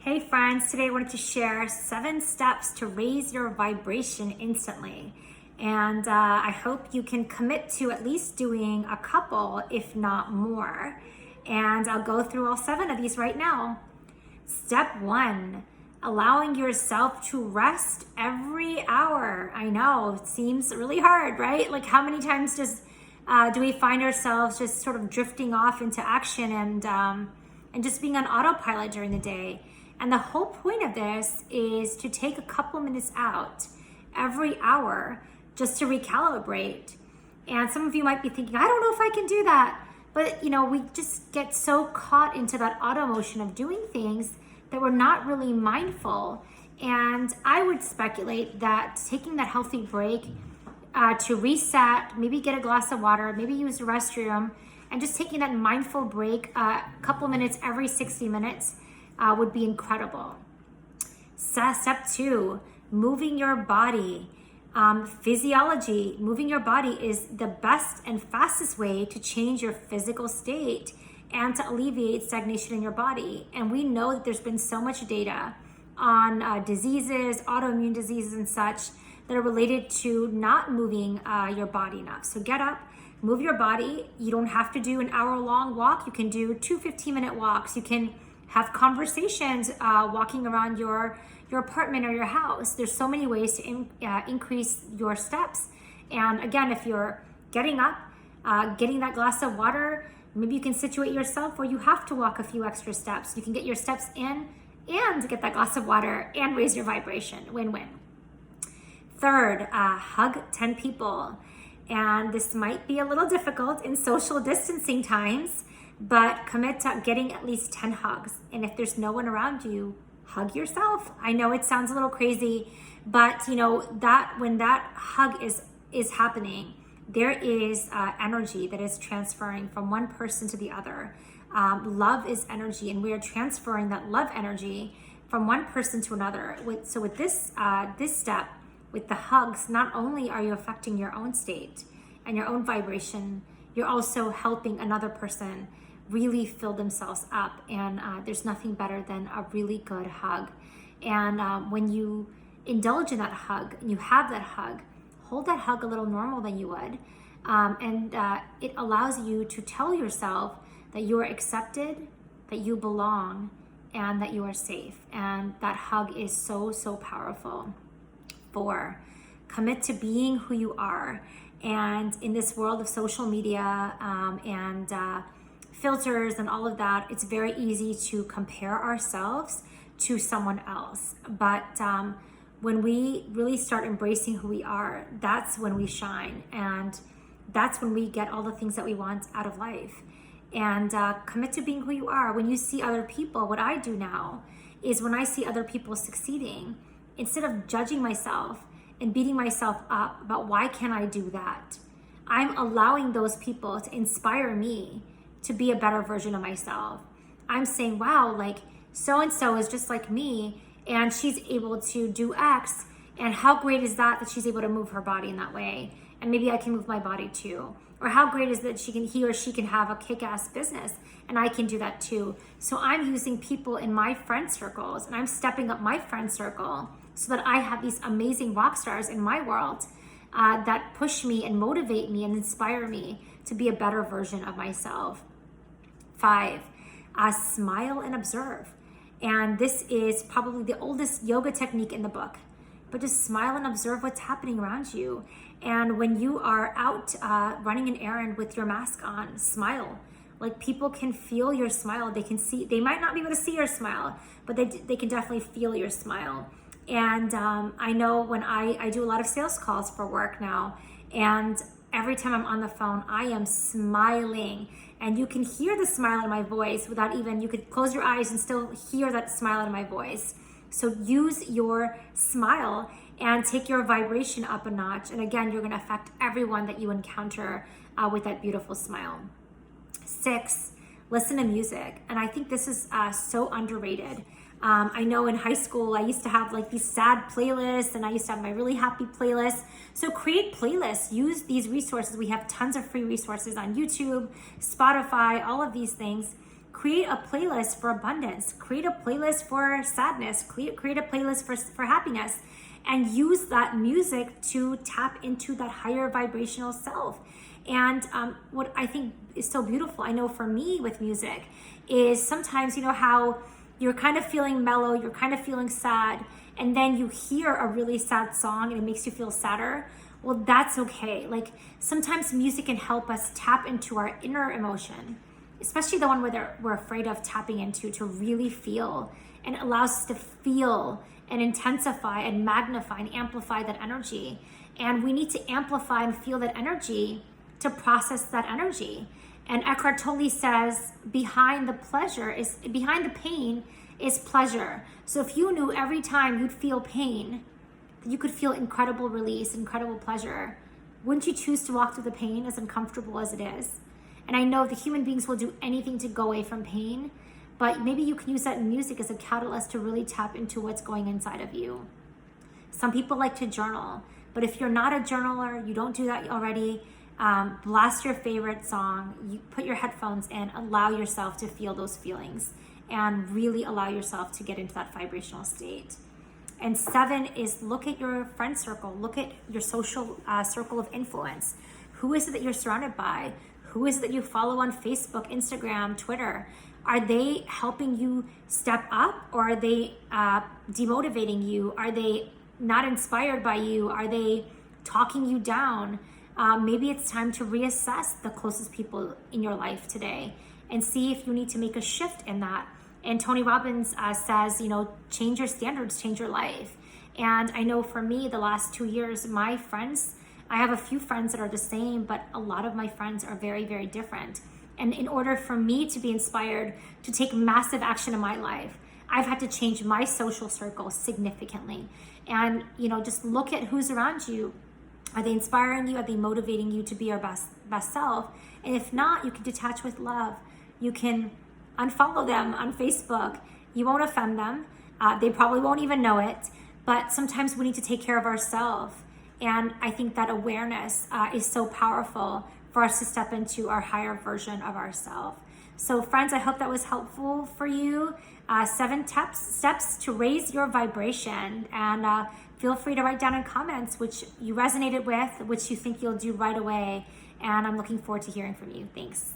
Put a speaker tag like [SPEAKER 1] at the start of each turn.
[SPEAKER 1] Hey friends, today I wanted to share 7 steps to raise your vibration instantly. And I hope you can commit to at least doing a couple, if not more. And I'll go through all 7 of these right now. Step 1, allowing yourself to rest every hour. I know, it seems really hard, right? Like how many times do we find ourselves just sort of drifting off into action and just being on autopilot during the day? And the whole point of this is to take a couple minutes out every hour just to recalibrate. And some of you might be thinking, I don't know if I can do that. But we just get so caught into that auto motion of doing things that we're not really mindful. And I would speculate that taking that healthy break to reset, maybe get a glass of water, maybe use the restroom, and just taking that mindful break a couple minutes every 60 minutes would be incredible. Step 2, moving your body. Physiology, moving your body is the best and fastest way to change your physical state and to alleviate stagnation in your body. And we know that there's been so much data on diseases, autoimmune diseases and such that are related to not moving your body enough. So get up, move your body. You don't have to do an hour-long walk. You can do 2 15-minute walks. You can have conversations walking around your apartment or your house. There's so many ways to increase your steps. And again, if you're getting up, getting that glass of water, maybe you can situate yourself where you have to walk a few extra steps. You can get your steps in and get that glass of water and raise your vibration. Win-win. Third, hug 10 people. And this might be a little difficult in social distancing times, but commit to getting at least 10 hugs. And if there's no one around you, hug yourself. I know it sounds a little crazy, but that when that hug is happening, there is energy that is transferring from one person to the other. Love is energy, and we are transferring that love energy from one person to another. So with this step, with the hugs, not only are you affecting your own state and your own vibration, you're also helping another person really fill themselves up. And there's nothing better than a really good hug. And when you indulge in that hug and you have that hug, hold that hug a little normal than you would. And it allows you to tell yourself that you are accepted, that you belong, and that you are safe. And that hug is so, so powerful. 4, commit to being who you are. And in this world of social media and filters and all of that, it's very easy to compare ourselves to someone else. But when we really start embracing who we are, that's when we shine. And that's when we get all the things that we want out of life. And commit to being who you are. When you see other people, what I do now is when I see other people succeeding, instead of judging myself and beating myself up about why can't I do that, I'm allowing those people to inspire me to be a better version of myself. I'm saying, wow, like so-and-so is just like me and she's able to do X, and how great is that she's able to move her body in that way, and maybe I can move my body too. Or how great is that he or she can have a kick-ass business and I can do that too. So I'm using people in my friend circles and I'm stepping up my friend circle so that I have these amazing rock stars in my world that push me and motivate me and inspire me to be a better version of myself. 5, smile and observe. And this is probably the oldest yoga technique in the book. But just smile and observe what's happening around you. And when you are out running an errand with your mask on, smile. Like people can feel your smile. They can see, they might not be able to see your smile, but they can definitely feel your smile. And I know when I do a lot of sales calls for work now, and every time I'm on the phone, I am smiling. And you can hear the smile in my voice without even, you could close your eyes and still hear that smile in my voice. So use your smile and take your vibration up a notch. And again, you're gonna affect everyone that you encounter with that beautiful smile. 6, listen to music. And I think this is so underrated. I know in high school, I used to have like these sad playlists and I used to have my really happy playlists. So create playlists, use these resources. We have tons of free resources on YouTube, Spotify, all of these things. create a playlist for abundance, create a playlist for sadness, create a playlist for happiness, and use that music to tap into that higher vibrational self. And what I think is so beautiful, I know for me with music, is sometimes, you know, how you're kind of feeling mellow, you're kind of feeling sad, and then you hear a really sad song and it makes you feel sadder. Well, that's okay. Like, sometimes music can help us tap into our inner emotion, especially the one where we're afraid of tapping into, to really feel, and allows us to feel and intensify and magnify and amplify that energy. And we need to amplify and feel that energy to process that energy. And Eckhart Tolle says, behind the pain is pleasure. So if you knew every time you'd feel pain, you could feel incredible release, incredible pleasure, wouldn't you choose to walk through the pain, as uncomfortable as it is? And I know the human beings will do anything to go away from pain, but maybe you can use that in music as a catalyst to really tap into what's going inside of you. Some people like to journal, but if you're not a journaler, you don't do that already, blast your favorite song, you put your headphones in, allow yourself to feel those feelings, and really allow yourself to get into that vibrational state. And 7 is look at your friend circle, look at your social circle of influence. Who is it that you're surrounded by? Who is it that you follow on Facebook, Instagram, Twitter? Are they helping you step up, or are they demotivating you? Are they not inspired by you? Are they talking you down? Maybe it's time to reassess the closest people in your life today and see if you need to make a shift in that. And Tony Robbins says, you know, change your standards, change your life. And I know for me, the last 2 years, my friends, I have a few friends that are the same, but a lot of my friends are very, very different. And in order for me to be inspired to take massive action in my life, I've had to change my social circle significantly. And, you know, just look at who's around you. Are they inspiring you? Are they motivating you to be your best self? And if not, you can detach with love. You can unfollow them on Facebook. You won't offend them. They probably won't even know it. But sometimes we need to take care of ourselves. And I think that awareness is so powerful for us to step into our higher version of ourselves. So friends, I hope that was helpful for you. 7 steps to raise your vibration. And feel free to write down in comments which you resonated with, which you think you'll do right away. And I'm looking forward to hearing from you. Thanks.